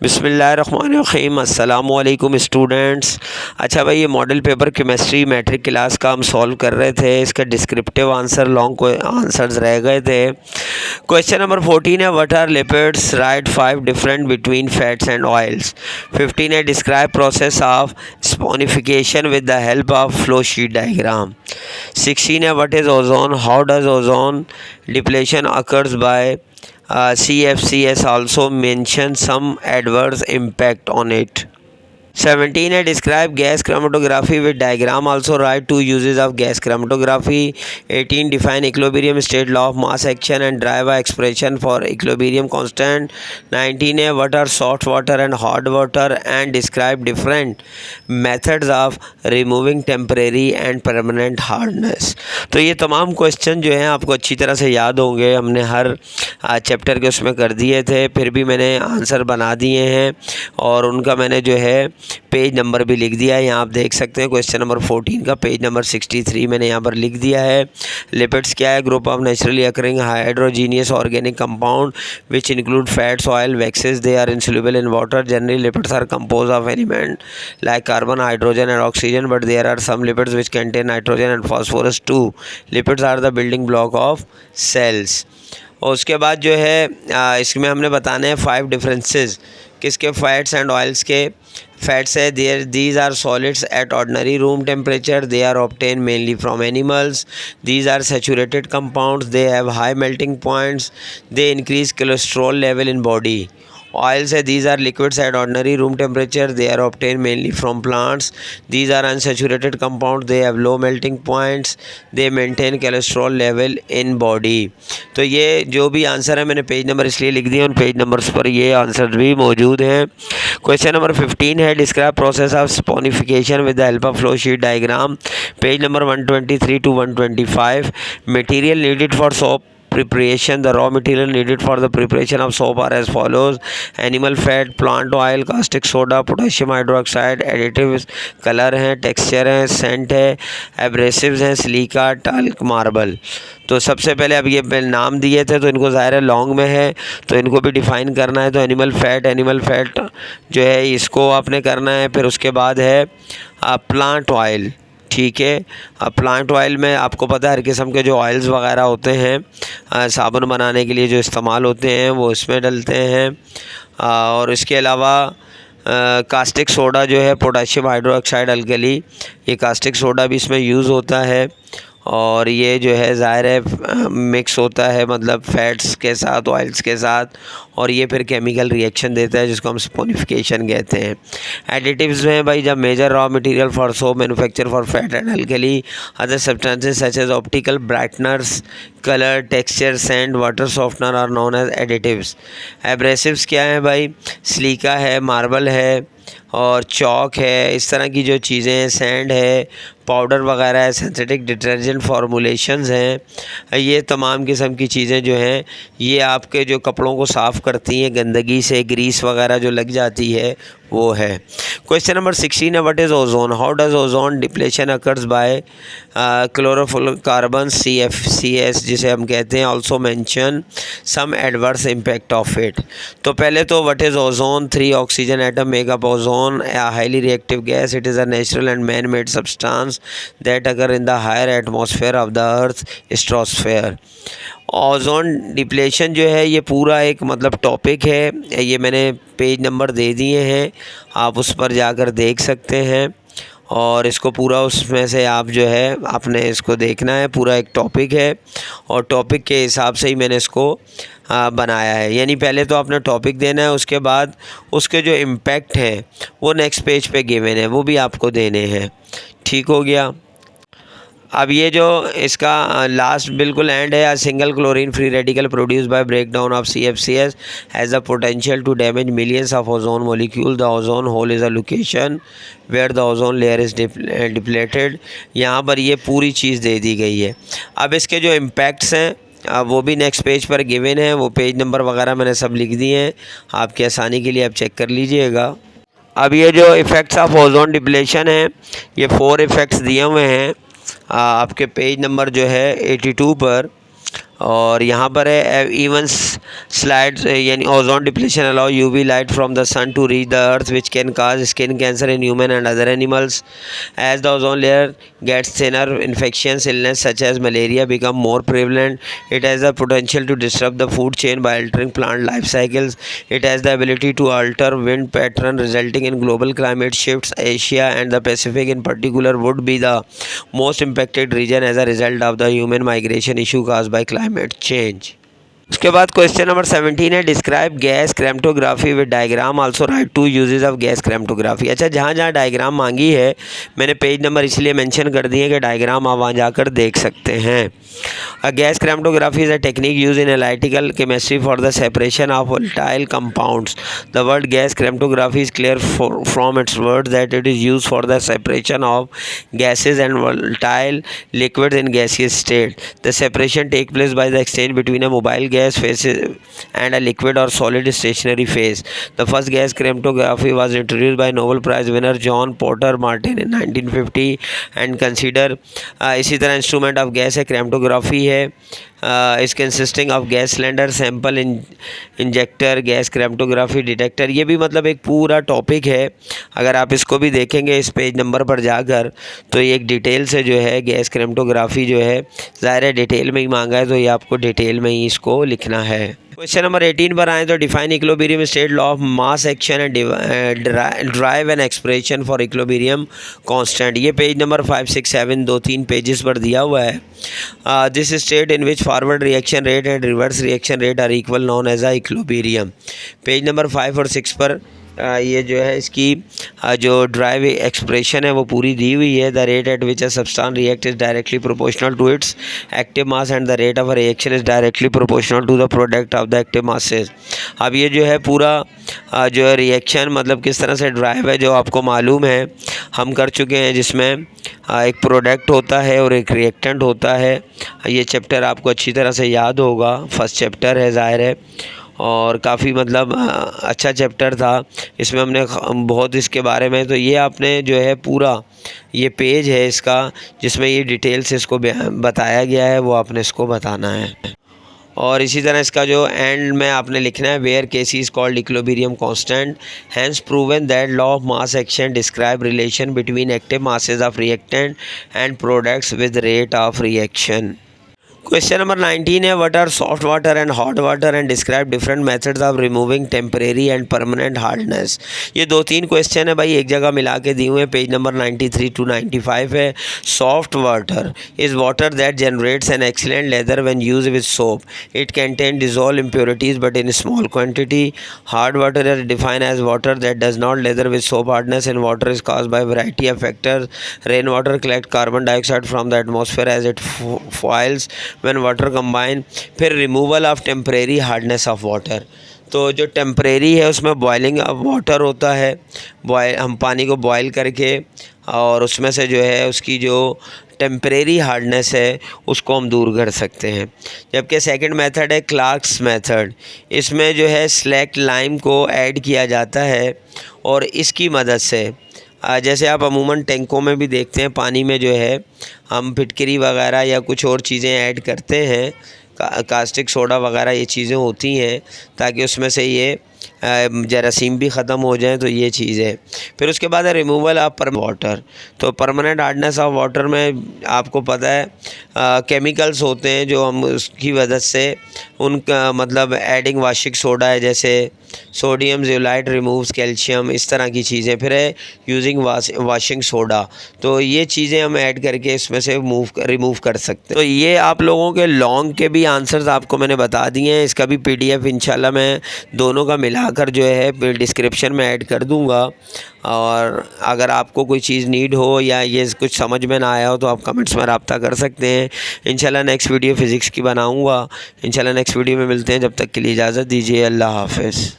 बिस्मिल्लाहिर्रहमानिर्रहीम। अस्सलामु अलैकुम स्टूडेंट्स। अच्छा भाई, ये model paper chemistry matric class का हम सॉल्व कर रहे थे। इसका डिस्क्रिप्टिव आंसर लॉन्ग को आंसर्स रह गए थे। क्वेश्चन नंबर 14 है, what are lipids, write 5 different between fats and oils. 15 है, describe process of saponification with the help of flow sheet diagram. 16 है, what is ozone, how does ozone depletion occurs by CFCS also mention some adverse impact on it. 17 है, describe gas chromatography with diagram, also write two uses of gas chromatography. 18, define equilibrium state, law of mass action and derive a expression for equilibrium constant. 19 है, what are salt water and hot water and describe different methods of removing temporary and permanent hardness. तो ये तमाम question जो हैं आपको अच्छी तरह से याद होंगे, हमने हर चैप्टर के उसमें कर दिए थे, फिर भी मैंने आंसर बना दिए हैं और उनका मैंने जो है पेज नंबर भी लिख दिया है। यहाँ आप देख सकते हैं क्वेश्चन नंबर 14 का पेज नंबर 63 मैंने यहाँ पर लिख दिया है। लिपिड्स क्या है? Group of naturally occurring hydrogenous organic compound which include fats, oil, waxes. They are insoluble in water. Generally lipids are composed of element like carbon, hydrogen and oxygen, but there are some lipids which contain nitrogen and phosphorus too. Lipids are the building block of cells. और उसके बाद जो है इसमें हमने बताने हैं 5 differences किसके, फैट्स एंड ऑयल्स के। फैट्स है these are solids at ordinary room temperature, they are obtained mainly from animals. These are saturated compounds, they have high melting points, they increase cholesterol level in body. Oils है these are liquids at ordinary room temperature, they are obtained mainly from plants. These are unsaturated compounds, they have low melting points, they maintain cholesterol level in body. तो ये जो भी answer है मैंने page number इसलिए लिख दिए, उन पेज नंबर्स पर ये आंसर भी मौजूद हैं। क्वेश्चन नंबर 15 है, describe process of saponification with the help of flow sheet diagram. Page number 123 to 125। Material needed for soap preparation, the raw material needed for the preparation of soap are as follows: animal fat, plant oil, caustic soda, potassium hydroxide, additives, color है, texture है, scent है, abrasives हैं, silica, talc, marble। तो सबसे पहले अब ये नाम दिए थे तो इनको ज़ाहिर है लॉन्ग में है तो इनको भी डिफ़ाइन करना है। तो एनिमल फैट जो है इसको आपने करना है। फिर उसके बाद है प्लांट ऑयल, ठीक है। प्लांट ऑयल में आपको पता है हर किस्म के जो ऑयल्स वगैरह होते हैं साबुन बनाने के लिए जो इस्तेमाल होते हैं वो इसमें डलते हैं। और इसके अलावा कास्टिक सोडा जो है, पोटेशियम हाइड्रोक्साइड अल्कली, ये कास्टिक सोडा भी इसमें यूज़ होता है। और ये जो है ज़ाहिर है मिक्स होता है मतलब फैट्स के साथ, ऑयल्स के साथ, और ये फिर केमिकल रिएक्शन देता है जिसको हम स्पोनिफिकेशन कहते हैं। एडिटिव्स में भाई जब major raw material for soap manufacture for fat and alkali other substances such as optical brighteners, colour, texture, scent, water softener are known as additives. Abrasives क्या है भाई? सिलिका है, मार्बल है और चौक है, इस तरह की जो चीज़ें हैं, सैंड है, पाउडर वगैरह है, सिंथेटिक डिटर्जेंट फॉर्मुलेशंस हैं। ये तमाम किस्म की चीज़ें जो हैं ये आपके जो कपड़ों को साफ़ करती हैं गंदगी से, ग्रीस वगैरह जो लग जाती है वो है। क्वेश्चन नंबर 16 है, what is ozone, how does ozone depletion occurs by chlorofluorocarbon CFCS जिसे हम कहते हैं, also mention some adverse impact of it. तो पहले तो what is ozone, 3 oxygen atom make up ozone, a highly reactive gas. It is a natural and man-made substance that occur in the higher atmosphere of the Earth's stratosphere. Ozone depletion जो है ये पूरा एक मतलब topic है, ये मैंने page number दे दिए हैं, आप उस पर जाकर देख सकते हैं और इसको पूरा उसमें से आप जो है आपने इसको देखना है। पूरा एक टॉपिक है और टॉपिक के हिसाब से ही मैंने इसको बनाया है। यानी पहले तो आपने टॉपिक देना है, उसके बाद उसके जो इम्पैक्ट हैं वो नेक्स्ट पेज पे गिवन है, वो भी आपको देने हैं। ठीक हो गया। अब ये जो इसका लास्ट बिल्कुल एंड है, single chlorine free radical produce by break down of CFCS has a potential to damage millions of ozone molecule. The ozone hole is a location where the ozone layer is depleted. यहाँ पर ये पूरी चीज़ दे दी गई है। अब इसके जो impacts हैं वो भी नेक्स्ट पेज पर गिवन है, वो पेज नंबर वगैरह मैंने सब लिख दिए हैं, आपकी आसानी के लिए आप चेक कर लीजिएगा। अब ये जो इफ़ेक्ट्स ऑफ ओजोन डिप्लेशन है ये 4 इफ़ेक्ट्स दिए हुए हैं आपके पेज नंबर जो है 82 पर। और यहाँ पर है इवन स्लाइड यानी ozone depletion allow UV light from the sun to reach the earth which can cause skin cancer in human and other animals. As the ozone layer gets thinner, infections, illness such as malaria become more prevalent. It has the potential to disrupt the food chain by altering plant life cycles. It has the ability to alter wind pattern, resulting in global climate shifts. Asia and the Pacific in particular would be the most impacted region as a result of the human migration issue caused by climate change. उसके बाद question number 17 है describe gas chromatography with diagram also write two uses of gas chromatography. अच्छा, जहाँ जहाँ diagram मांगी है मैंने page number इसलिए मेंशन कर दिए कि डायग्राम आप वहाँ जाकर देख सकते हैं. A gas chromatography is a technique use in analytical chemistry for the separation of volatile compounds. The word gas chromatography is clear from its word that it is use for the separation of gases and volatile liquids in gaseous state. The separation takes place by the exchange between a mobile gas phase and a liquid or solid stationary phase. The first gas chromatography was introduced by Nobel Prize winner John Porter Martin in 1950 and consider इसी तरह instrument of gas है chromatography है. Is consisting of gas cylinder sample injector gas chromatography detector. ये भी मतलब एक पूरा topic है. अगर आप इसको भी देखेंगे इस पेज नंबर पर जाकर तो ये एक डिटेल से जो है गैस क्रेमेटोग्राफी जो है ज़ाहिर है डिटेल में ही मांगा है तो ये आपको डिटेल में ही इसको लिखना है. क्वेश्चन नंबर 18 पर आए तो define equilibrium state law of mass action and drive an expression for equilibrium constant. ये पेज नंबर 5, 6, 7 2-3 पेजेस पर दिया हुआ है. This state in which forward reaction rate and reverse reaction rate are equal known as a equilibrium. Page number 5 और 6 पर ये जो है इसकी जो ड्राइव एक्सप्रेशन है वो पूरी दी हुई है. The rate at which a substance react is directly proportional to its active mass and the rate of a reaction is directly proportional to the product of the active masses. अब ये जो है पूरा जो है रिएक्शन मतलब किस तरह से ड्राइव है जो आपको मालूम है हम कर चुके हैं, जिसमें एक प्रोडक्ट होता है और एक रिएक्टेंट होता है. ये चैप्टर आपको अच्छी तरह से याद होगा, फर्स्ट चैप्टर है ज़ाहिर है और काफ़ी मतलब अच्छा चैप्टर था. इसमें हमने बहुत इसके बारे में तो ये आपने जो है पूरा ये पेज है इसका जिसमें ये डिटेल से इसको बताया गया है वो आपने इसको बताना है. और इसी तरह इसका जो एंड में आपने लिखना है where case is called equilibrium constant hence proven that law of mass action describe relation between active masses of reactant and products with rate of reaction. Question number 19 है what are soft water and hot water and describe different methods of removing temporary and permanent hardness. ये 2-3 question है भाई एक जगह मिला के दिए हुए हैं. पेज नंबर 93 to 95 है. Soft water is water that generates an excellent lather when used with soap. It contain dissolve impurities but in small quantity. Hard water is defined as water that does not lather with soap hardness and water is caused by variety of factors. Rain water collect carbon dioxide from the atmosphere as it falls when water combine. फिर removal of temporary hardness of water. तो जो temporary है उसमें boiling of water होता है. हम पानी को बॉयल करके और उसमें से जो है उसकी जो टेम्परेरी हार्डनेस है उसको हम दूर कर सकते हैं. जबकि सेकंड मेथड है क्लार्क्स मेथड. इसमें जो है स्लैक्ट लाइम को ऐड किया जाता है और इसकी मदद से जैसे आप अमूमन टैंकों में भी देखते हैं पानी में जो है हम फिटकरी वगैरह या कुछ और चीज़ें ऐड करते हैं, कास्टिक सोडा वगैरह ये चीज़ें होती हैं ताकि उसमें से ये जरासीम भी ख़त्म हो जाए. तो ये चीज़ है. फिर उसके बाद है रिमूवल ऑफ वाटर. तो परमानेंट हार्डनेस ऑफ वाटर में आपको पता है केमिकल्स होते हैं जो हम उसकी वजह से उनका मतलब एडिंग वाशिक सोडा है जैसे सोडियम ज़ियोलाइट रिमूव्स कैल्शियम इस तरह की चीज़ें. फिर है यूजिंग वाशिंग सोडा. तो ये चीज़ें हम ऐड करके इसमें से रिमूव कर सकते हैं. तो ये आप लोगों के लॉन्ग के भी आंसर्स आपको मैंने बता दिए हैं. इसका भी PDF इंशाल्लाह मैं दोनों का मिलाकर जो है डिस्क्रिप्शन में ऐड कर दूंगा. और अगर आपको कोई चीज़ नीड हो या ये कुछ समझ में ना आया हो तो आप कमेंट्स में रब्ता कर सकते हैं. इंशाल्लाह नेक्स्ट वीडियो फ़िज़िक्स की बनाऊँगा. इंशाल्लाह नेक्स्ट वीडियो में मिलते हैं. जब तक के लिए इजाज़त दीजिए. अल्लाह हाफ़िज़.